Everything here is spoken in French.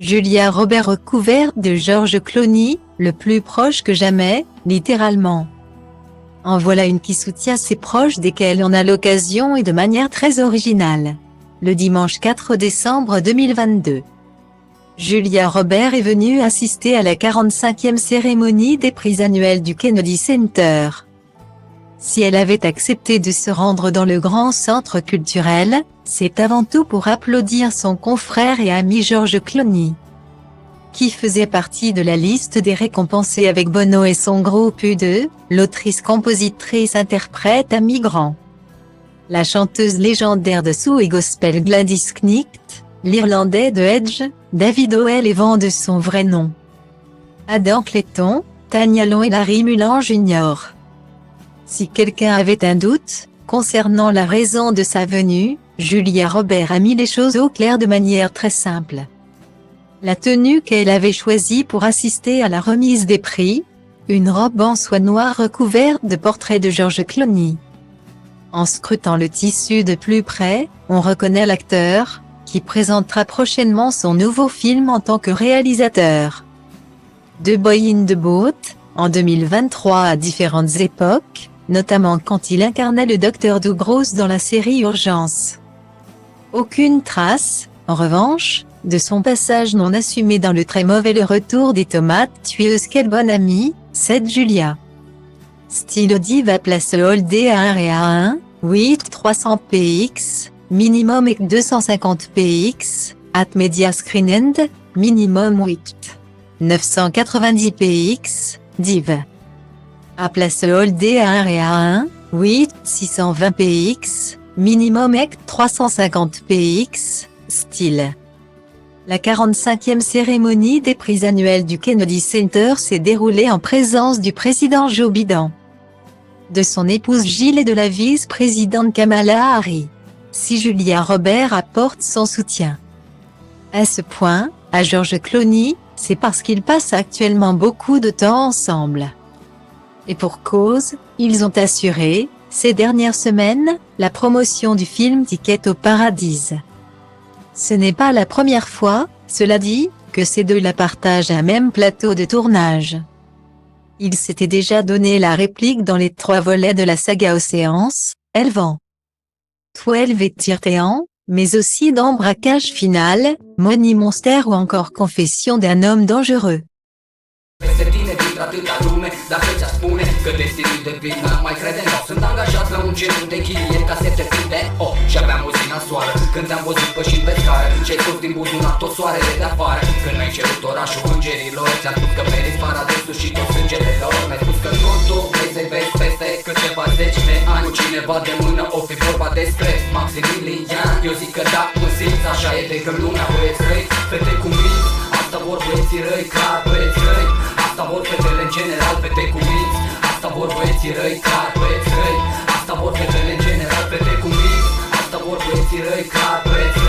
Julia Roberts recouverte de George Clooney, le plus proche que jamais, littéralement. En voilà une qui soutient ses proches dès qu'elle en a l'occasion et de manière très originale. Le dimanche 4 décembre 2022. Julia Roberts est venue assister à la 45e cérémonie des prix annuels du Kennedy Center. Si elle avait accepté de se rendre dans le grand centre culturel, c'est avant tout pour applaudir son confrère et ami George Clooney, qui faisait partie de la liste des récompensés avec Bono et son groupe U2, l'autrice-compositrice-interprète Amy Grant, la chanteuse légendaire de soul et gospel Gladys Knight, l'Irlandais de Edge, David Howell et Van de son vrai nom, Adam Clayton, Tania Long et Larry Mullen Jr. Si quelqu'un avait un doute concernant la raison de sa venue, Julia Roberts a mis les choses au clair de manière très simple. La tenue qu'elle avait choisie pour assister à la remise des prix, une robe en soie noire recouverte de portraits de George Clooney. En scrutant le tissu de plus près, on reconnaît l'acteur, qui présentera prochainement son nouveau film en tant que réalisateur. The Boy in the Boat, en 2023 à différentes époques, notamment quand il incarnait le Dr Douglas dans la série Urgence. Aucune trace, en revanche, de son passage non assumé dans le très mauvais Le Retour des tomates tueuses. Quelle bonne amie, cette Julia. Style Diva place Holdé à 1 et à 1, 8 300 px, minimum et 250 px, at Media Screen End, minimum 8 990 px, div. À place Holdé à 1 et à 1, 8 620 px, minimum et 350 px, style. La 45e cérémonie des prix annuels du Kennedy Center s'est déroulée en présence du président Joe Biden, de son épouse Jill et de la vice-présidente Kamala Harris. Si Julia Roberts apporte son soutien à ce point à George Clooney, c'est parce qu'ils passent actuellement beaucoup de temps ensemble. Et pour cause, ils ont assuré, ces dernières semaines, la promotion du film Ticket au Paradis. Ce n'est pas la première fois, cela dit, que ces deux-là partagent un même plateau de tournage. Ils s'étaient déjà donné la réplique dans les 3 volets de la saga Oceans, 11 et Tirtéan, mais aussi dans Braquage final, Money Monster ou encore Confession d'un homme dangereux. Atâta lume, dacă ți-a spune că destinul de plin n-am mai crede, nu sunt angajat la un cerul de chilier ca să te prinde. Oh, și aveam o zi nasoară, când te-am văzut pășind pe scară, ce-ai scos din buzunar tot soarele de afară. Când mi-ai cerut orașul îngerilor, ți-am spus că meriți paradisul și tot sângele lor. Mi-ai spus că nu tu vrei să-i vezi peste câteva zeci de ani cu cineva de mână, o fi vorba despre Maximilian. Eu zic că da, mă simți, așa e de când lumea băieți răi, fete cu minți, asta vor băieții răi, clar băieți răi. Asta vor fetele în general, fete cu minți. Asta vor băieții răi, clar băieți răi. Asta vor fetele în general, fete cu minți. Asta vor băieții răi, clar băieți